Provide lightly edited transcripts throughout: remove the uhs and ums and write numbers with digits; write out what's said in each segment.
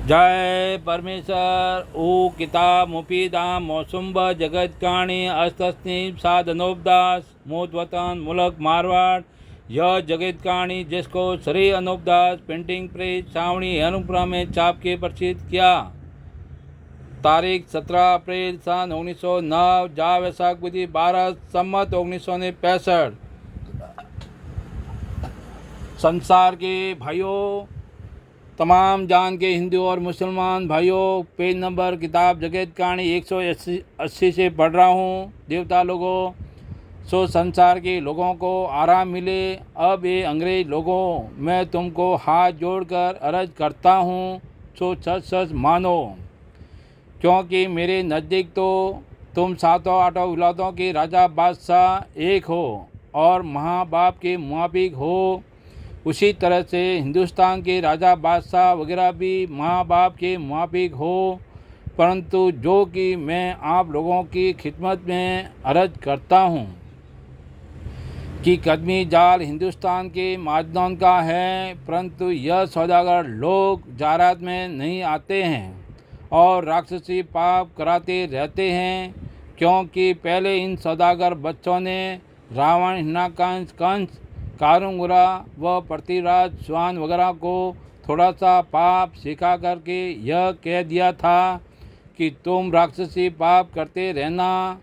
जय परमेश्वर ओ किताब मुफीदाम मौसुम्ब जगत काणी अस्तस्नीम साधनोपदास मोत वतन मुलक मारवाड़ यह जगत कहानी जिसको श्री अनूपदास प्रिंटिंग प्रेस छावनी अनुपुरा में छाप के प्रसिद्ध किया। तारीख 17 अप्रैल सन 1909 जा वैसाख बुद्धि 12 सम्मत 1965। संसार के भाइयों, तमाम जान के हिंदू और मुसलमान भाइयों, पेज नंबर किताब जगत कहानी 180 से पढ़ रहा हूँ। देवता लोगों, सो संसार के लोगों को आराम मिले। अब ये अंग्रेज लोगों, मैं तुमको हाथ जोड़कर अर्ज करता हूँ, सो सच सच मानो, क्योंकि मेरे नज़दीक तो तुम सातों आठों औलादों के राजा बादशाह एक हो और महाबाप के मुआफिक हो। उसी तरह से हिंदुस्तान के राजा बादशाह वगैरह भी माँ बाप के मुआफिक हो, परंतु जो कि मैं आप लोगों की खिदमत में अर्ज करता हूँ कि कदमी जाल हिंदुस्तान के माजदान का है, परंतु यह सौदागर लोग जारात में नहीं आते हैं और राक्षसी पाप कराते रहते हैं, क्योंकि पहले इन सौदागर बच्चों ने रावण, हिरण्यकंस, कंस, कारुंगरा व पृथ्वीराज स्वान वगैरह को थोड़ा सा पाप सिखा करके यह कह दिया था कि तुम राक्षसी पाप करते रहना।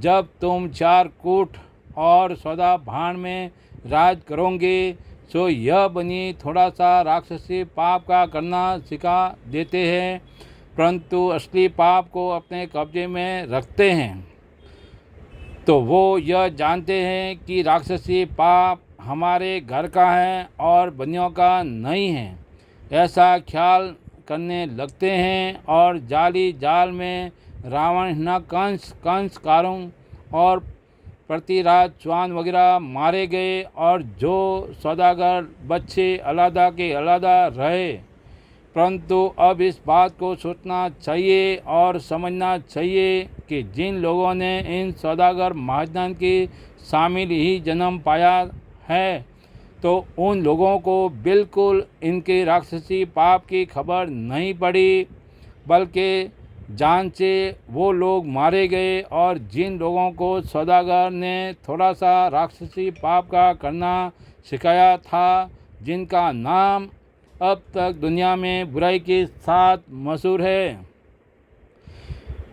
जब तुम चार कूट और सौदा भाण में राज करोगे, सो यह बनी थोड़ा सा राक्षसी पाप का करना सिखा देते हैं, परंतु असली पाप को अपने कब्जे में रखते हैं। तो वो यह जानते हैं कि राक्षसी पाप हमारे घर का है और बनियों का नहीं है, ऐसा ख्याल करने लगते हैं और जाली जाल में रावण, हिरण्यकंस, कंस, कारुण और पृथ्वीराज स्वान वगैरह मारे गए और जो सौदागर बच्चे अलग के अलग रहे। परंतु अब इस बात को सोचना चाहिए और समझना चाहिए कि जिन लोगों ने इन सौदागर महाजन के शामिल ही जन्म पाया है, तो उन लोगों को बिल्कुल इनके राक्षसी पाप की खबर नहीं पड़ी, बल्कि जान से वो लोग मारे गए। और जिन लोगों को सौदागर ने थोड़ा सा राक्षसी पाप का करना सिखाया था, जिनका नाम अब तक दुनिया में बुराई के साथ मशहूर है,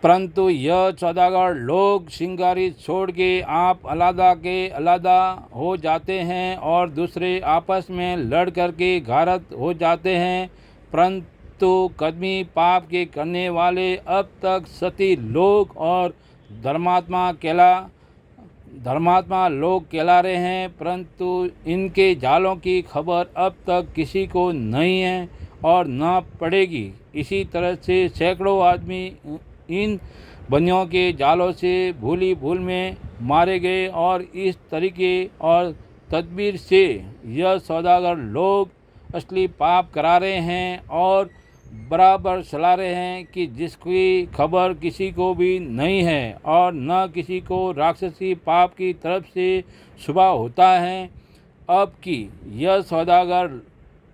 परंतु यह सौदागर लोग श्रृंगारी छोड़ के आप अलग के अलग हो जाते हैं और दूसरे आपस में लड़ करके घारत हो जाते हैं। परंतु कदमी पाप के करने वाले अब तक सती लोग और धर्मात्मा लोग कहला रहे हैं, परंतु इनके जालों की खबर अब तक किसी को नहीं है और न पड़ेगी। इसी तरह से सैकड़ों आदमी इन बनियों के जालों से भूल में मारे गए और इस तरीके और तदबीर से यह सौदागर लोग असली पाप करा रहे हैं और बराबर चला रहे हैं कि जिसकी खबर किसी को भी नहीं है और न किसी को राक्षसी पाप की तरफ से सुबह होता है। अब की यह सौदागर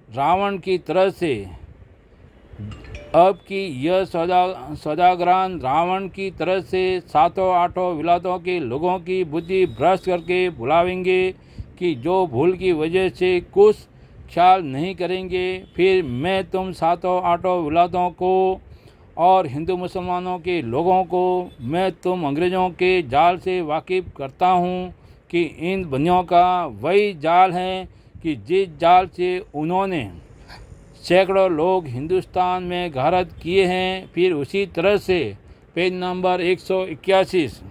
रावण की तरह से सौदागरान रावण की तरह से सातों आठों विलातों के लोगों की बुद्धि भ्रष्ट करके भुलावेंगे कि जो भूल की वजह से कुछ ख्याल नहीं करेंगे। फिर मैं तुम सातों आठों विलातों को और हिंदू मुसलमानों के लोगों को मैं तुम अंग्रेज़ों के जाल से वाकिफ़ करता हूँ कि इन बनियों का वही जाल है कि जिस जाल से उन्होंने सैकड़ों लोग हिंदुस्तान में घारत किए हैं। फिर उसी तरह से पेज नंबर 181।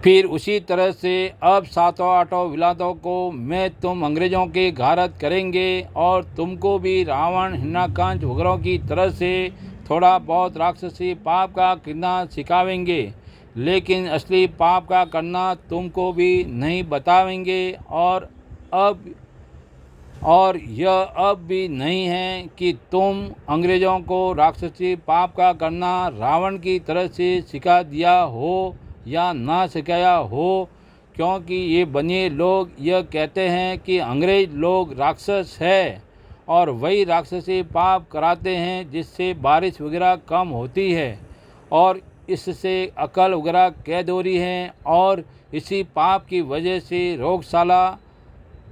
फिर उसी तरह से अब सातों आठों विलातों को मैं तुम अंग्रेज़ों के घारत करेंगे और तुमको भी रावण, हिरण्यकंस वगैरह की तरह से थोड़ा बहुत राक्षसी पाप का करना सिखावेंगे, लेकिन असली पाप का करना तुमको भी नहीं बतावेंगे। और यह अब भी नहीं है कि तुम अंग्रेज़ों को राक्षसी पाप का करना रावण की तरह से सिखा दिया हो या ना सिखाया हो, क्योंकि ये बनिए लोग यह कहते हैं कि अंग्रेज़ लोग राक्षस है और वही राक्षसी पाप कराते हैं जिससे बारिश वगैरह कम होती है और इससे अकल वगैरह कैद हो रही है और इसी पाप की वजह से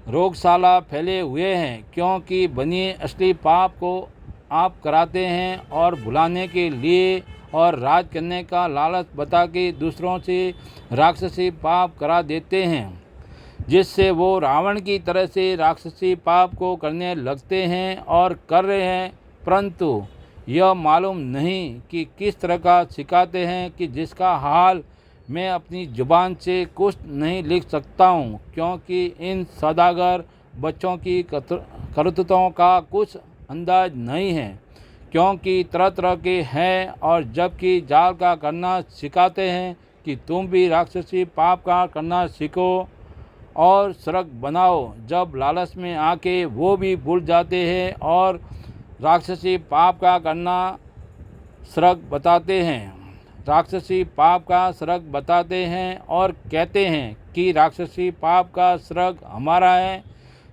रोगशाला फैले हुए हैं, क्योंकि बनिए असली पाप को आप कराते हैं और भुलाने के लिए और राज करने का लालच बता के दूसरों से राक्षसी पाप करा देते हैं, जिससे वो रावण की तरह से राक्षसी पाप को करने लगते हैं और कर रहे हैं, परंतु यह मालूम नहीं कि किस तरह का सिखाते हैं कि जिसका हाल मैं अपनी ज़ुबान से कुछ नहीं लिख सकता हूँ, क्योंकि इन सौदागर बच्चों की करतूतों का कुछ अंदाज नहीं है, क्योंकि तरह तरह के हैं और जबकि जाल का करना सिखाते हैं कि तुम भी राक्षसी पाप का करना सीखो और सड़क बनाओ। जब लालच में आके वो भी भूल जाते हैं और राक्षसी पाप का करना सड़क बताते हैं, राक्षसी पाप का सड़क बताते हैं और कहते हैं कि राक्षसी पाप का सड़क हमारा है।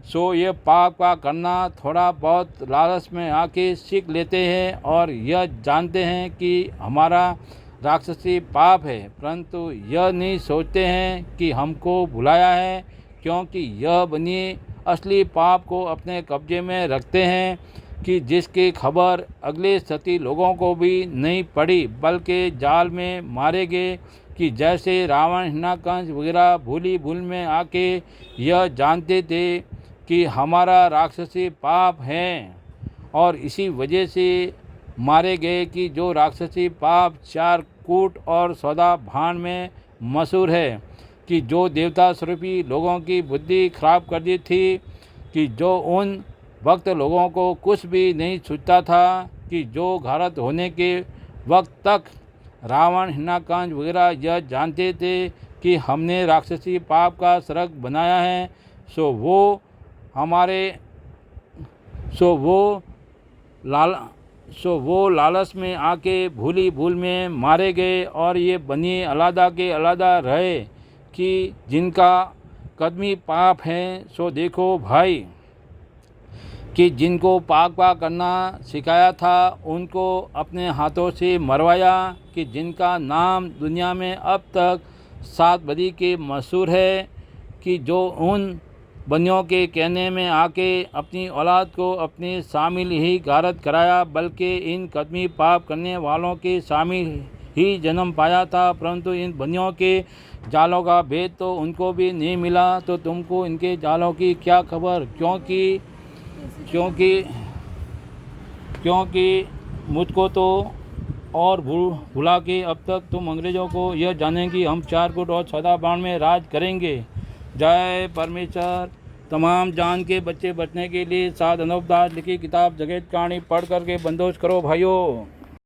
सो ये पाप का करना थोड़ा बहुत लालच में आके सीख लेते हैं और यह जानते हैं कि हमारा राक्षसी पाप है, परंतु यह नहीं सोचते हैं कि हमको भुलाया है, क्योंकि यह बनिए असली पाप को अपने कब्जे में रखते हैं कि जिसकी खबर अगले सती लोगों को भी नहीं पड़ी, बल्कि जाल में मारे गए कि जैसे रावण हिरण्यकंश वगैरह भूली भूल में आके यह जानते थे कि हमारा राक्षसी पाप है और इसी वजह से मारे गए कि जो राक्षसी पाप चार कूट और सौदा भान में मशहूर है, कि जो देवता स्वरूपी लोगों की बुद्धि खराब कर दी थी, कि जो उन वक्त लोगों को कुछ भी नहीं सूझता था, कि जो घात होने के वक्त तक रावण हिरण्यकंश वगैरह यह जानते थे कि हमने राक्षसी पाप का सड़क बनाया है। सो वो लालच में आके भूली भूल में मारे गए और ये बनिए अलग के अलग रहे कि जिनका कदमी पाप है। सो देखो भाई कि जिनको पाप का करना सिखाया था उनको अपने हाथों से मरवाया, कि जिनका नाम दुनिया में अब तक 7 बदी के मशहूर है, कि जो उन बनियों के कहने में आके अपनी औलाद को अपने शामिल ही गारत कराया, बल्कि इन कदमी पाप करने वालों के शामिल ही जन्म पाया था, परंतु इन बनियों के जालों का भेद तो उनको भी नहीं मिला। तो तुमको इनके जालों की क्या खबर, क्योंकि मुझको तो और भुला के अब तक तुम अंग्रेज़ों को यह जानें कि हम 4 कूट और 14 बाण में राज करेंगे। जय परमेश्वर। तमाम जान के बच्चे बचने के लिए साध अनूपदास लिखी किताब जगत कहानी पढ़ करके बंदोबस्त करो भाइयों।